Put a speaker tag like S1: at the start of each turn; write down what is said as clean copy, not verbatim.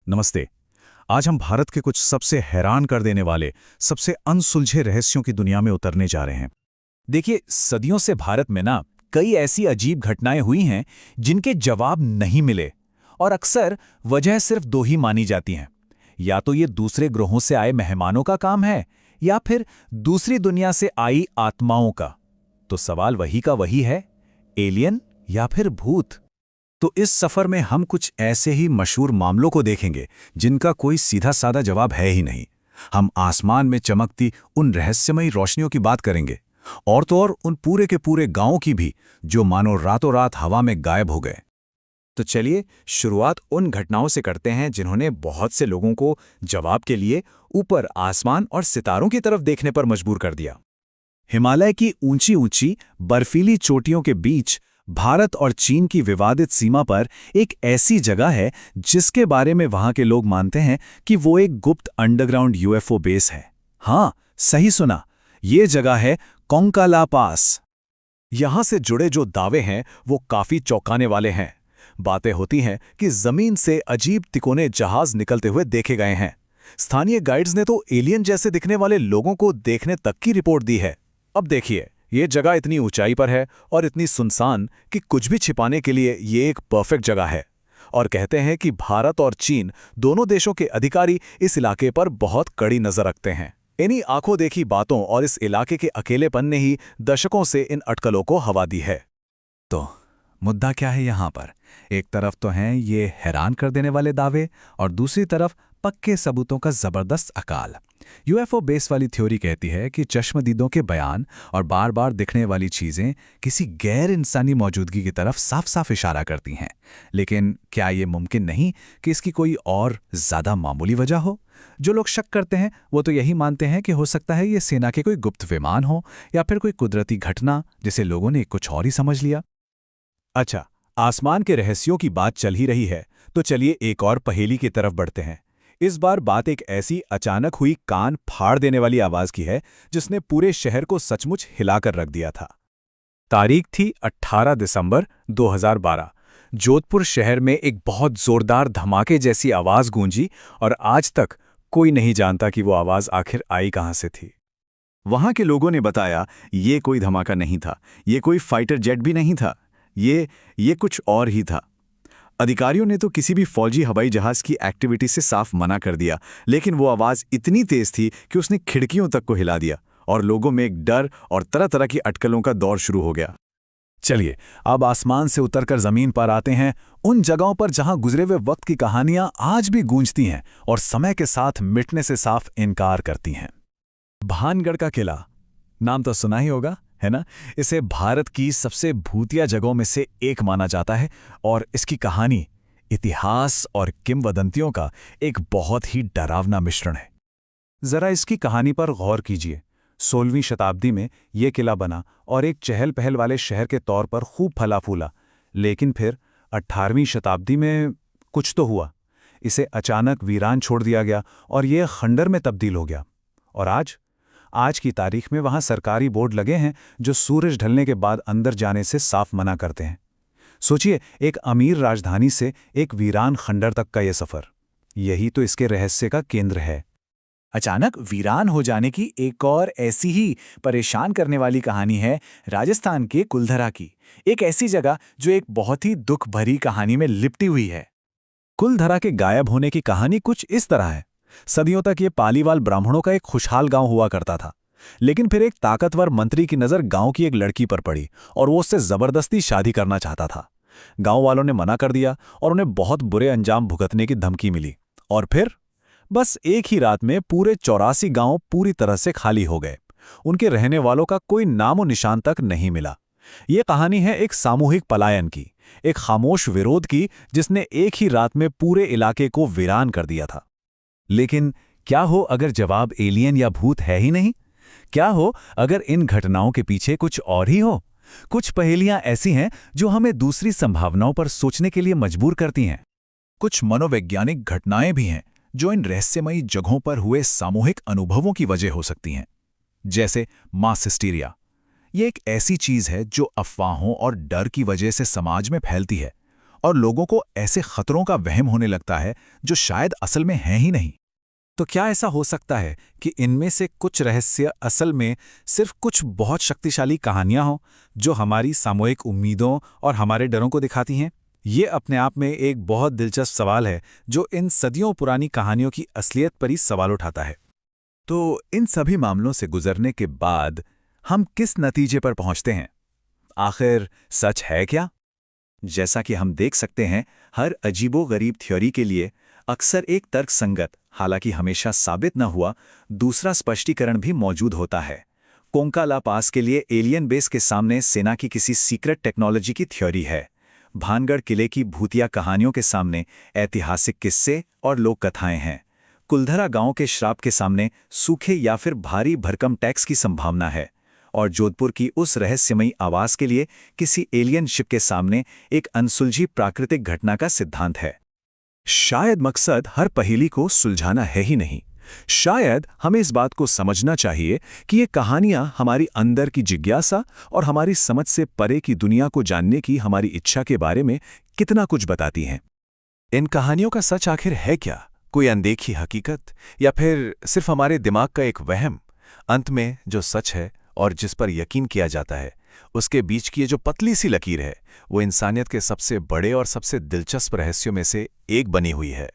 S1: नमस्ते। आज हम भारत के कुछ सबसे हैरान कर देने वाले, सबसे अनसुलझे रहस्यों की दुनिया में उतरने जा रहे हैं।
S2: देखिए, सदियों से भारत में ना कई ऐसी अजीब घटनाएं हुई हैं जिनके जवाब नहीं मिले। और अक्सर वजह सिर्फ दो ही मानी जाती हैं। या तो ये दूसरे ग्रहों से आए मेहमानों का काम है, या फिर दूसरी दुनिया से आई आत्माओं का। तो सवाल वही का वही है, एलियन या फिर भूत।
S1: तो इस सफर में हम कुछ ऐसे ही मशहूर मामलों को देखेंगे जिनका कोई सीधा साधा जवाब है ही नहीं। हम आसमान में चमकती उन रहस्यमयी रोशनियों की बात करेंगे, और तो और उन पूरे के पूरे गांवों की भी, जो मानो रातों रात हवा में गायब हो गए।
S2: तो चलिए शुरुआत उन घटनाओं से करते हैं जिन्होंने बहुत से लोगों को जवाब के लिए ऊपर आसमान और सितारों की तरफ देखने पर मजबूर कर दिया।
S1: हिमालय की ऊंची ऊंची बर्फीली चोटियों के बीच भारत और चीन की विवादित सीमा पर एक ऐसी जगह है जिसके बारे में वहां के लोग मानते हैं कि वो एक गुप्त अंडरग्राउंड यूएफओ बेस है। हाँ, सही सुना, ये जगह है कोंकाला पास।
S2: यहां से जुड़े जो दावे हैं वो काफी चौंकाने वाले हैं। बातें होती हैं कि जमीन से अजीब तिकोने जहाज निकलते हुए देखे गए हैं। स्थानीय गाइड्स ने तो एलियन जैसे दिखने वाले लोगों को देखने तक की रिपोर्ट दी है। अब देखिए, ये जगह इतनी ऊंचाई पर है और इतनी सुनसान कि कुछ भी छिपाने के लिए ये एक परफेक्ट जगह है। और कहते हैं कि भारत और चीन दोनों देशों के अधिकारी इस इलाके पर बहुत कड़ी नजर रखते हैं। इन्हीं आंखों देखी बातों और इस इलाके के अकेलेपन ने ही दशकों से इन अटकलों को हवा दी है।
S1: तो मुद्दा क्या है यहाँ पर? एक तरफ तो हैं ये हैरान कर देने वाले दावे, और दूसरी तरफ पक्के सबूतों का जबरदस्त अकाल। यूएफओ बेस वाली थ्योरी कहती है कि चश्मदीदों के बयान और बार बार दिखने वाली चीजें किसी गैर इंसानी मौजूदगी की तरफ साफ साफ इशारा करती हैं। लेकिन क्या ये मुमकिन नहीं कि इसकी कोई और ज्यादा मामूली वजह हो? जो लोग शक करते हैं वो तो यही मानते हैं कि हो सकता है ये सेना के कोई गुप्त विमान हो, या फिर कोई कुदरती घटना जिसे लोगों ने कुछ और ही समझ लिया।
S2: अच्छा, आसमान के रहस्यों की बात चल ही रही है, तो चलिए एक और पहेली की तरफ बढ़ते हैं। इस बार बात एक ऐसी अचानक हुई कान फाड़ देने वाली आवाज की है जिसने पूरे शहर को सचमुच हिलाकर रख दिया था। तारीख थी 18 दिसंबर 2012। जोधपुर शहर में एक बहुत जोरदार धमाके जैसी आवाज गूंजी, और आज तक कोई नहीं जानता कि वो आवाज आखिर आई कहां से थी।
S1: वहां के लोगों ने बताया, ये कोई धमाका नहीं था, ये कोई फाइटर जेट भी नहीं था, ये कुछ और ही था। अधिकारियों ने तो किसी भी फौजी हवाई जहाज की एक्टिविटी से साफ मना कर दिया, लेकिन वो आवाज इतनी तेज थी कि उसने खिड़कियों तक को हिला दिया, और लोगों में एक डर और तरह तरह की अटकलों का दौर शुरू हो गया। चलिए अब आसमान से उतरकर जमीन पर आते हैं, उन जगहों पर जहां गुजरे हुए वक्त की कहानियां आज भी गूंजती हैं और समय के साथ मिटने से साफ इनकार करती हैं। भानगढ़ का किला, नाम तो सुना ही होगा, है ना? इसे भारत की सबसे भूतिया जगहों में से एक माना जाता है, और इसकी कहानी इतिहास और किंवदंतियों का एक बहुत ही डरावना मिश्रण है। जरा इसकी कहानी पर गौर कीजिए। 16वीं शताब्दी में यह किला बना और एक चहल पहल वाले शहर के तौर पर खूब फला फूला, लेकिन फिर 18वीं शताब्दी में कुछ तो हुआ। इसे अचानक वीरान छोड़ दिया गया और यह खंडर में तब्दील हो गया। और आज की तारीख में वहां सरकारी बोर्ड लगे हैं जो सूरज ढलने के बाद अंदर जाने से साफ मना करते हैं। सोचिए, एक अमीर राजधानी से एक वीरान खंडर तक का यह सफर, यही तो इसके रहस्य का केंद्र है।
S2: अचानक वीरान हो जाने की एक और ऐसी ही परेशान करने वाली कहानी है राजस्थान के कुलधरा की। एक ऐसी जगह जो एक बहुत ही दुख भरी कहानी में लिपटी हुई है।
S1: कुलधरा के गायब होने की कहानी कुछ इस तरह है। सदियों तक ये पालीवाल ब्राह्मणों का एक खुशहाल गांव हुआ करता था, लेकिन फिर एक ताकतवर मंत्री की नजर गांव की एक लड़की पर पड़ी और वो उससे जबरदस्ती शादी करना चाहता था। गांव वालों ने मना कर दिया और उन्हें बहुत बुरे अंजाम भुगतने की धमकी मिली, और फिर बस एक ही रात में पूरे 84 गांव पूरी तरह से खाली हो गए। उनके रहने वालों का कोई नामो निशान तक नहीं मिला। ये कहानी है एक सामूहिक पलायन की, एक खामोश विरोध की जिसने एक ही रात में पूरे इलाके को वीरान कर दिया था। लेकिन क्या हो अगर जवाब एलियन या भूत है ही नहीं? क्या हो अगर इन घटनाओं के पीछे कुछ और ही हो? कुछ पहेलियां ऐसी हैं जो हमें दूसरी संभावनाओं पर सोचने के लिए मजबूर करती हैं। कुछ मनोवैज्ञानिक घटनाएं भी हैं जो इन रहस्यमयी जगहों पर हुए सामूहिक अनुभवों की वजह हो सकती हैं। जैसे मास हिस्टीरिया, ये एक ऐसी चीज है जो अफवाहों और डर की वजह से समाज में फैलती है,
S2: और लोगों को ऐसे खतरों का वहम होने लगता है जो शायद असल में हैं ही नहीं।
S3: तो क्या ऐसा हो सकता है कि इनमें से कुछ रहस्य असल में सिर्फ कुछ बहुत शक्तिशाली कहानियां हों जो हमारी सामूहिक उम्मीदों और हमारे डरों को दिखाती हैं? ये अपने आप में एक बहुत दिलचस्प सवाल है जो इन सदियों पुरानी कहानियों की असलियत पर ही सवाल उठाता है।
S2: तो इन सभी मामलों से गुजरने के बाद हम किस नतीजे पर पहुंचते हैं? आखिर सच है क्या? जैसा कि हम देख सकते हैं, हर अजीबोगरीब थ्योरी के लिए अक्सर एक तर्कसंगत, हालांकि हमेशा साबित न हुआ, दूसरा स्पष्टीकरण भी मौजूद होता है। कोंका ला पास के लिए एलियन बेस के सामने सेना की किसी सीक्रेट टेक्नोलॉजी की थ्योरी है। भानगढ़ किले की भूतिया कहानियों के सामने ऐतिहासिक किस्से और लोक कथाएं हैं। कुलधरा गांव के श्राप के सामने सूखे या फिर भारी भरकम टैक्स की संभावना है। और जोधपुर की उस रहस्यमयी आवाज के लिए किसी एलियन शिप के सामने एक अनसुलझी प्राकृतिक घटना का सिद्धांत है। शायद मकसद हर पहेली को सुलझाना है ही नहीं। शायद हमें इस बात को समझना चाहिए कि ये कहानियां हमारी अंदर की जिज्ञासा और हमारी समझ से परे की दुनिया को जानने की हमारी इच्छा के बारे में कितना कुछ बताती हैं। इन कहानियों का सच आखिर है क्या? कोई अनदेखी हकीकत या फिर सिर्फ हमारे दिमाग का एक वहम? अंत में जो सच है और जिस पर यकीन किया जाता है, उसके बीच की ये जो पतली सी लकीर है, वो इंसानियत के सबसे बड़े और सबसे दिलचस्प रहस्यों में से एक बनी हुई है।